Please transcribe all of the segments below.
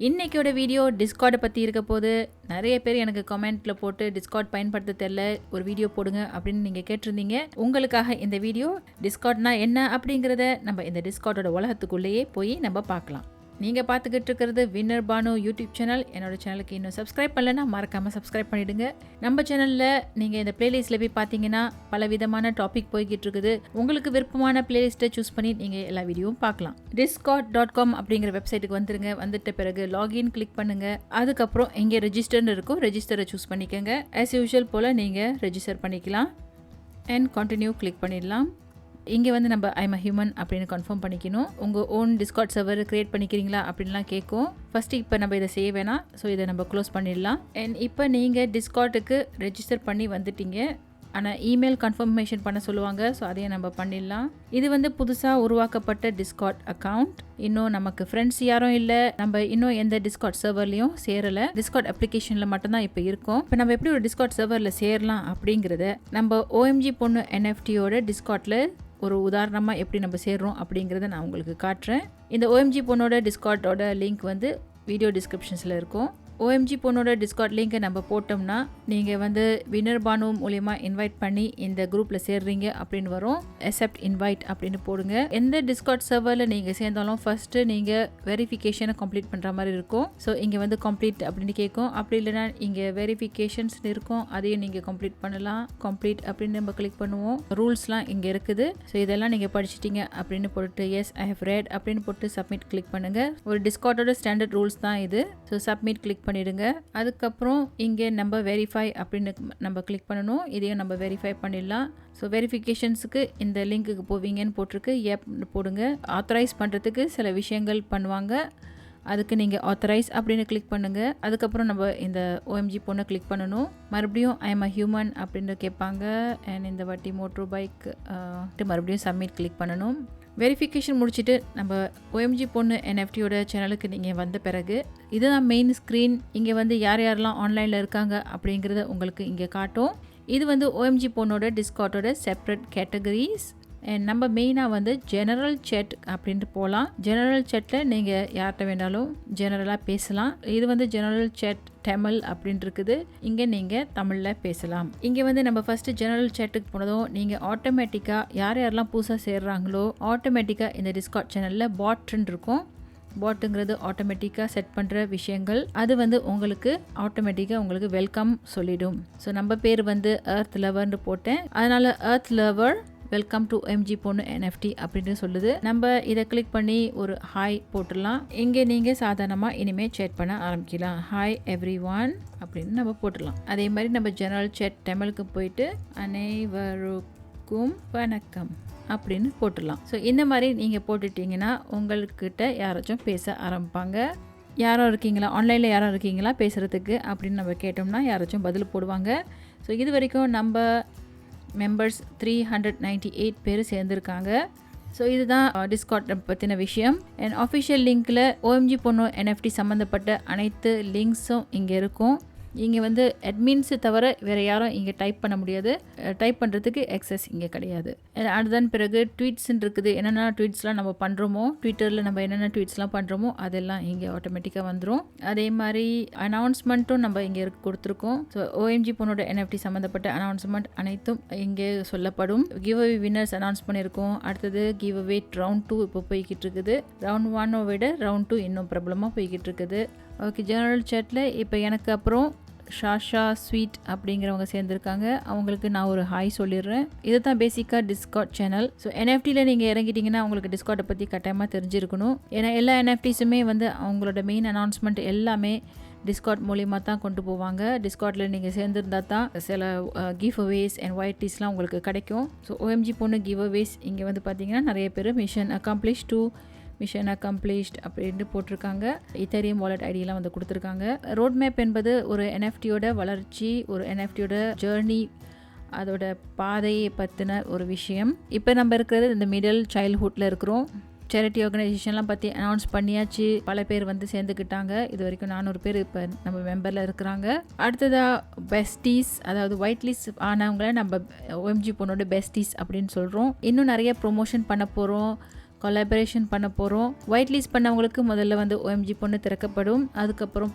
இன்றைக்கியோட video டிஸ்கார்டை பற்றி இருக்க போது நிறைய பேர் எனக்கு கமெண்ட்டில் போட்டு டிஸ்கார்ட் பயன்படுத்த தெரியல ஒரு வீடியோ போடுங்க அப்படின்னு நீங்கள் கேட்டிருந்தீங்க. உங்களுக்காக இந்த வீடியோ டிஸ்கார்ட்னா என்ன அப்படிங்கிறத நம்ம இந்த டிஸ்கார்டோட உலகத்துக்குள்ளேயே போய் நம்ம பார்க்கலாம். நீங்கள் பார்த்துக்கிட்டு இருக்கிறது வின்னர் பானு யூடியூப் சேனல். என்னோட சேனலுக்கு இன்னும் சப்ஸ்கிரைப் பண்ணலைன்னா மறக்காமல் சப்ஸ்கிரைப் பண்ணிவிடுங்க. நம்ம சேனலில் நீங்கள் இந்த பிளேலிஸ்ட்டில் போய் பார்த்தீங்கன்னா பல விதமான டாபிக் போய்கிட்டு இருக்குது. உங்களுக்கு விருப்பமான பிளேலிஸ்ட்டை சூஸ் பண்ணி நீங்கள் எல்லா வீடியோவும் பார்க்கலாம். discord.com அப்படிங்கிற வெப்சைட்டுக்கு வந்துருங்க. வந்துட்ட பிறகு லாகின் கிளிக் பண்ணுங்கள். அதுக்கப்புறம் இங்கே ரெஜிஸ்டர்னு இருக்கும், ரெஜிஸ்டரை சூஸ் பண்ணிக்கோங்க. ஆஸ் யூஷுவல் போல் நீங்கள் ரெஜிஸ்டர் பண்ணிக்கலாம் அண்ட் கண்டினியூ கிளிக் பண்ணிடலாம். இங்கே வந்து நம்ம ஐம் அ ஹியூமன் அப்படின்னு கன்ஃபார்ம் பண்ணிக்கணும். உங்கள் ஓன் டிஸ்கார்ட் சர்வர் க்ரியேட் பண்ணிக்கிறீங்களா அப்படின்லாம் கேட்கும். ஃபஸ்ட்டு இப்போ நம்ம இதை செய்ய வேணாம், ஸோ இதை நம்ம க்ளோஸ் பண்ணிடலாம். அண்ட் இப்போ நீங்கள் டிஸ்கார்ட்டுக்கு ரெஜிஸ்டர் பண்ணி வந்துட்டீங்க. ஆனால் இமெயில் கன்ஃபர்மேஷன் பண்ண சொல்லுவாங்க, ஸோ அதையும் நம்ம பண்ணிடலாம். இது வந்து புதுசாக உருவாக்கப்பட்ட டிஸ்கார்ட் அக்கௌண்ட். இன்னும் நமக்கு ஃப்ரெண்ட்ஸ் யாரும் இல்லை, நம்ம இன்னும் எந்த டிஸ்கார்ட் சர்வர்லையும் சேரலை. டிஸ்கார்ட் அப்ளிகேஷனில் மட்டும்தான் இப்போ இருக்கும். இப்போ நம்ம எப்படி ஒரு டிஸ்கார்ட் சர்வரில் சேரலாம் அப்படிங்கிறத நம்ம OMG பொண்ணு NFTயோட டிஸ்கார்ட்டில் ஒரு உதாரணமாக எப்படி நம்ம சேர்றோம் அப்படிங்கிறத நான் உங்களுக்கு காட்டுறேன். இந்த OMG பொண்ணோட டிஸ்கார்ட்டோட லிங்க் வந்து வீடியோ டிஸ்கிரிப்ஷன்ஸில் இருக்கும். OMG பொண்ணோட டிஸ்கார்ட் லிங்கை நம்ம போட்டோம்னா நீங்கள் வந்து வின்னர் பானு மூலயமா இன்வைட் பண்ணி இந்த குரூப்பில் சேர்றீங்க அப்படின்னு வரும். அக்செப்ட் இன்வைட் அப்படின்னு போடுங்க. எந்த டிஸ்கார்ட் சர்வரில் நீங்கள் சேர்ந்தாலும் ஃபஸ்ட்டு நீங்கள் வெரிஃபிகேஷனை கம்ப்ளீட் பண்ணுற மாதிரி இருக்கும். ஸோ இங்கே வந்து கம்ப்ளீட் அப்படின்னு கேட்கும். அப்படி இல்லைனா இங்கே வெரிஃபிகேஷன்ஸ் இருக்கும், அதையும் நீங்கள் கம்ப்ளீட் பண்ணலாம். கம்ப்ளீட் அப்படின்னு நம்ம கிளிக் பண்ணுவோம். ரூல்ஸ்லாம் இங்கே இருக்குது. ஸோ இதெல்லாம் நீங்கள் படிச்சிட்டிங்க அப்படின்னு போட்டு எஸ் ஐ ஹவ் ரெட் அப்படின்னு போட்டு சப்மிட் கிளிக் பண்ணுங்கள். ஒரு டிஸ்கார்ட்டோட ஸ்டாண்டர்ட் ரூல்ஸ் தான் இது. ஸோ சப்மிட் கிளிக் பண்ணிடுங்க. அதுக்கப்புறம் இங்கே நம்ம வெரிஃபை அப்படின்னு நம்ம கிளிக் பண்ணணும். இதையும் நம்ம வெரிஃபை பண்ணிடலாம். ஸோ வெரிஃபிகேஷன்ஸுக்கு இந்த லிங்க்குக்கு போவீங்கன்னு போட்டிருக்கு, ஏப் போடுங்க. ஆத்தரைஸ் பண்ணுறதுக்கு சில விஷயங்கள் பண்ணுவாங்க, அதுக்கு நீங்கள் ஆத்தரைஸ் அப்படின்னு கிளிக் பண்ணுங்கள். அதுக்கப்புறம் நம்ம இந்த OMG பொண்ணை கிளிக் பண்ணணும். மறுபடியும் ஐ எம் அ ஹியூமன் அப்படின்னு கேட்பாங்க. அண்ட் இந்த வாட்டி மோட்டர் பைக் மறுபடியும் சப்மிட் கிளிக் பண்ணணும். வெரிஃபிகேஷன் முடிச்சுட்டு நம்ம OMG பொண்ணு NFTயோட சேனலுக்கு நீங்கள் வந்த பிறகு இதுதான் மெயின் ஸ்க்ரீன். இங்கே வந்து யார் யாரெல்லாம் ஆன்லைனில் இருக்காங்க அப்படிங்கிறத உங்களுக்கு இங்கே காட்டும். இது வந்து OMG பொண்ணோட டிஸ்கார்ட்டோட செப்பரேட் கேட்டகரிஸ். நம்ம மெயினாக வந்து ஜெனரல் சேட் அப்படின்ட்டு போகலாம். ஜெனரல் சேட்டில் நீங்கள் யார்கிட்ட வேணாலும் ஜெனரலாக பேசலாம். இது வந்து ஜெனரல் சேட் தமிழ் அப்படின்ட்டு இருக்குது. இங்கே நீங்கள் தமிழில் பேசலாம். இங்கே வந்து நம்ம ஃபஸ்ட்டு ஜெனரல் சேட்டுக்கு போனதும் நீங்கள் ஆட்டோமேட்டிக்காக யார் யாரெல்லாம் புதுசாக சேர்றாங்களோ ஆட்டோமேட்டிக்காக இந்த டிஸ்கார்ட் சேனலில் பாட்ன்னு இருக்கும். பாட்டுங்கிறது ஆட்டோமேட்டிக்காக செட் பண்ணுற விஷயங்கள். அது வந்து உங்களுக்கு ஆட்டோமேட்டிக்காக உங்களுக்கு வெல்கம் சொல்லிடும். ஸோ நம்ம பேர் வந்து எர்த் லவர்னு போட்டேன், அதனால் earth lover welcome to OMG பொண்ணு NFT அப்படின்னு சொல்லுது. நம்ம இதை கிளிக் பண்ணி ஒரு ஹாய் போட்டுடலாம். இங்கே நீங்கள் சாதாரணமாக இனிமேல் சேட் பண்ண ஆரம்பிக்கலாம். ஹாய் எவ்ரி ஒன் அப்படின்னு நம்ம போட்டுடலாம். அதே மாதிரி நம்ம ஜெனரல் சேட் தமிழுக்கு போயிட்டு அனைவருக்கும் வணக்கம் அப்படின்னு போட்டுடலாம். ஸோ இந்த மாதிரி நீங்கள் போட்டுட்டிங்கன்னா உங்கள்கிட்ட யாராச்சும் பேச ஆரம்பிப்பாங்க. யாரும் இருக்கீங்களா, ஆன்லைனில் யாரும் இருக்கீங்களா பேசுகிறதுக்கு அப்படின்னு நம்ம கேட்டோம்னா யாராச்சும் பதில் போடுவாங்க. ஸோ இது வரைக்கும் நம்ம மெம்பர்ஸ் 398 பேர் சேர்ந்துருக்காங்க. ஸோ இதுதான் டிஸ்கார்ட் பற்றின விஷயம். அண்ட் ஆஃபிஷியல் லிங்க்கில் OMG பொண்ணு NFT சம்மந்தப்பட்ட அனைத்து லிங்க்ஸும் இங்கே இருக்கும். இங்கே வந்து அட்மின்ஸு தவிர வேறு யாரும் இங்கே டைப் பண்ண முடியாது. டைப் பண்ணுறதுக்கு எக்ஸஸ் இங்கே கிடையாது. அதுதான் பிறகு ட்வீட்ஸ்ன்னு இருக்குது. என்னென்ன ட்வீட்ஸ்லாம் நம்ம பண்ணுறோமோ, ட்விட்டரில் நம்ம என்னென்ன ட்வீட்ஸ்லாம் பண்ணுறோமோ அதெல்லாம் இங்கே ஆட்டோமேட்டிக்காக வந்துடும். அதே மாதிரி அனௌன்ஸ்மெண்ட்டும் நம்ம இங்கே கொடுத்துருக்கோம். ஸோ OMG பொண்ணோட NFT சம்மந்தப்பட்ட அனௌன்ஸ்மெண்ட் அனைத்தும் இங்கே சொல்லப்படும். கிவ் அவே வின்னர்ஸ் அனௌன்ஸ் பண்ணியிருக்கோம். அடுத்தது கிவ் அவே ரவுண்ட் 2 இப்போ போய்கிட்டு இருக்குது. ரவுண்ட் 1 விட ரவுண்ட் 2 இன்னும் பிரபலமாக போய்கிட்டு இருக்குது. ஓகே, ஜெனரல் சேட்டில் இப்போ எனக்கு அப்புறம் ஷாஷா ஸ்வீட் அப்படிங்கிறவங்க சேர்ந்துருக்காங்க. அவங்களுக்கு நான் ஒரு ஹாய் சொல்லிடுறேன். இது தான் பேசிக்காக டிஸ்கார்ட் சேனல். ஸோ NFTயில் நீங்கள் இறங்கிட்டிங்கன்னா உங்களுக்கு டிஸ்கார்ட்டை பற்றி கட்டாயமாக தெரிஞ்சிருக்கணும். ஏன்னா எல்லா NFTஸுமே வந்து அவங்களோட மெயின் அனௌன்ஸ்மெண்ட் எல்லாமே டிஸ்கார்ட் மூலியமாக தான் கொண்டு போவாங்க. டிஸ்கார்ட்டில் நீங்கள் சேர்ந்துருந்தால் தான் சில கிவ் அவேஸ் அண்ட் ஒயிட்டிஸ்லாம் உங்களுக்கு கிடைக்கும். ஸோ OMG பொண்ணு கிவ் அவேஸ் இங்கே வந்து பார்த்தீங்கன்னா நிறைய பேர் மிஷன் அக்கம்ப்ளிஷ்ட் அப்படின்ட்டு போட்டிருக்காங்க. இத்தேரியம் வாலெட் ஐடியெலாம் வந்து கொடுத்துருக்காங்க. ரோட் மேப் என்பது ஒரு NFTயோட வளர்ச்சி, ஒரு NFTயோட ஜேர்னி, அதோட பாதையை பற்றின ஒரு விஷயம். இப்போ நம்ம இருக்கிறது இந்த மிடில் சைல்ட்ஹுட்டில் இருக்கிறோம். சேரிட்டி ஆர்கனைசேஷன்லாம் பற்றி அனௌன்ஸ் பண்ணியாச்சு. பல பேர் வந்து சேர்ந்துக்கிட்டாங்க. இது வரைக்கும் 400 பேர் இப்போ நம்ம மெம்பரில் இருக்கிறாங்க. அடுத்ததாக பெஸ்டீஸ், அதாவது ஒயிட் லிஸ்ட் ஆனவங்கள நம்ம OMG பொண்ணோட பெஸ்டீஸ் அப்படின்னு சொல்கிறோம். இன்னும் நிறைய ப்ரொமோஷன் பண்ண போகிறோம். கொலாபரேஷன் பண்ண போகிறோம். ஒயிட் லிஸ்ட் பண்ணவங்களுக்கு முதல்ல வந்து OMG பொண்ணு திறக்கப்படும். அதுக்கப்புறம்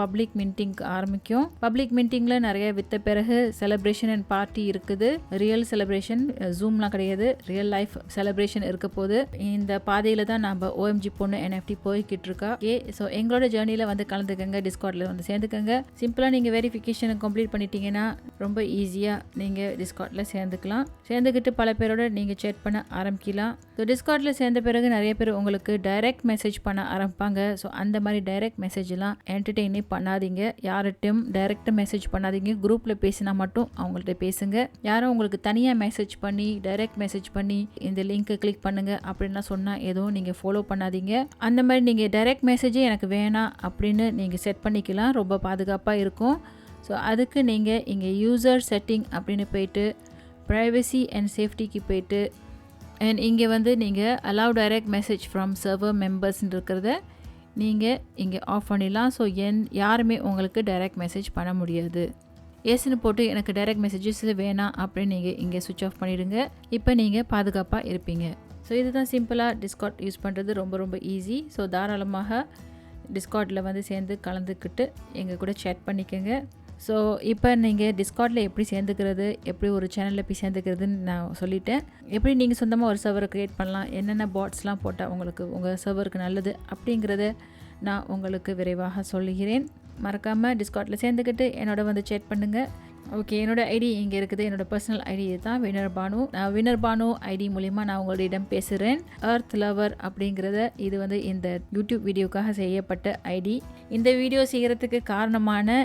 பப்ளிக் மின்டிங் ஆரம்பிக்கும். பப்ளிக் மின்டிங்கில் நிறைய வித்த பிறகு செலிப்ரேஷன் அண்ட் பார்ட்டி இருக்குது. ரியல் செலிப்ரேஷன், ஜூம்லாம் கிடையாது, ரியல் லைஃப் செலிப்ரேஷன் இருக்க போது. இந்த பாதையில் தான் நம்ம OMG பொண்ணு NFT போய்கிட்டு இருக்கா. ஓகே, ஸோ எங்களோட ஜேர்னியில் வந்து கலந்துக்கங்க, டிஸ்கார்டில் வந்து சேர்ந்துக்கங்க. சிம்பிளாக நீங்கள் வெரிஃபிகேஷனை கம்ப்ளீட் பண்ணிட்டீங்கன்னா ரொம்ப ஈஸியாக நீங்கள் டிஸ்கார்டில் சேர்ந்துக்கலாம். சேர்ந்துக்கிட்டு பல பேரோட நீங்கள் சேட் பண்ண ஆரம்பிக்கலாம். ஸோ டிஸ்கார்டில் சேர்ந்த பிறகு நிறைய பேர் உங்களுக்கு டைரக்ட் மெசேஜ் பண்ண ஆரம்பிப்பாங்க. ஸோ அந்த மாதிரி டைரக்ட் மெசேஜ்லாம் என்டர்டெயினே பண்ணாதீங்க. யார்கிட்டையும் டைரக்டாக மெசேஜ் பண்ணாதீங்க. குரூப்பில் பேசினா மட்டும் அவங்கள்ட்ட பேசுங்க. யாரும் உங்களுக்கு தனியாக மெசேஜ் பண்ணி டைரக்ட் மெசேஜ் பண்ணி இந்த லிங்க்கை கிளிக் பண்ணுங்க அப்படின்லாம் சொன்னால் எதுவும் நீங்கள் ஃபாலோ பண்ணாதீங்க. அந்த மாதிரி நீங்கள் டைரக்ட் மெசேஜே எனக்கு வேணாம் அப்படின்னு நீங்கள் செட் பண்ணிக்கலாம். ரொம்ப பாதுகாப்பாக இருக்கும். ஸோ அதுக்கு நீங்கள் இங்கே யூசர் செட்டிங் அப்படின்னு போயிட்டு ப்ரைவசி அண்ட் சேஃப்டிக்கு போயிட்டு அண்ட் இங்கே வந்து நீங்கள் allow direct message from server மெம்பர்ஸ்ன்னு இருக்கிறத நீங்கள் இங்கே ஆஃப் பண்ணிடலாம். ஸோ யாருமே உங்களுக்கு டைரக்ட் மெசேஜ் பண்ண முடியாது. எஸ்ன்னு போட்டு எனக்கு டைரக்ட் மெசேஜஸ் வேணாம் அப்படின்னு நீங்கள் இங்கே சுவிட்ச் ஆஃப் பண்ணிவிடுங்க. இப்போ நீங்கள் பாதுகாப்பாக இருப்பீங்க. ஸோ இதுதான் சிம்பிளாக டிஸ்கார்ட் யூஸ் பண்ணுறது ரொம்ப ரொம்ப ஈஸி. ஸோ தாராளமாக டிஸ்கார்டில் வந்து சேர்ந்து கலந்துக்கிட்டு எங்கள் கூட சேட் பண்ணிக்கோங்க. ஸோ இப்போ நீங்கள் டிஸ்கார்டில் எப்படி சேர்ந்துக்கிறது, எப்படி ஒரு சேனலில் போய் சேர்ந்துக்கிறதுன்னு நான் சொல்லிட்டேன். எப்படி நீங்கள் சொந்தமாக ஒரு சர்வரை க்ரியேட் பண்ணலாம், என்னென்ன பாட்ஸ்லாம் போட்டால் உங்களுக்கு உங்கள் சர்வருக்கு நல்லது அப்படிங்கிறத நான் உங்களுக்கு விரைவாக சொல்லுகிறேன். மறக்காமல் டிஸ்கார்டில் சேர்ந்துக்கிட்டு என்னோட வந்து சேட் பண்ணுங்கள். ஓகே, என்னோட ஐடி இங்கே இருக்குது. என்னோட பர்சனல் ஐடி தான் வினர் பானு. நான் வினர் பானு ஐடி மூலிமா நான் உங்களிடம் பேசுகிறேன். எர்த் லவர் அப்படிங்கிறத இது வந்து இந்த யூடியூப் வீடியோக்காக செய்யப்பட்ட ஐடி. இந்த வீடியோ செய்கிறதுக்கு காரணமான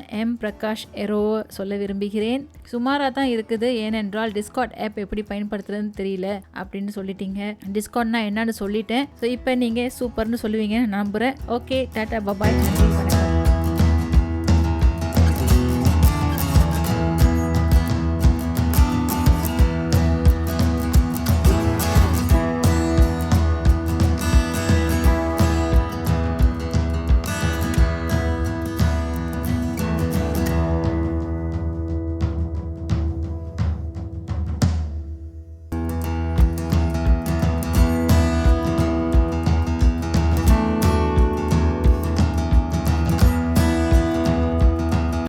பிரகாஷ் எரோவை சொல்ல விரும்புகிறேன். சுமாராக தான் இருக்குது, ஏனென்றால் டிஸ்கார்ட் ஆப் எப்படி பயன்படுத்துறதுன்னு தெரியல அப்படின்னு சொல்லிட்டீங்க. டிஸ்கார்ட்னா என்னன்னு சொல்லிட்டேன். ஸோ இப்போ நீங்கள் சூப்பர்னு சொல்லுவீங்கன்னு நம்புகிறேன். ஓகே, டாட்டா, பபாய், நன்றி, வணக்கம்.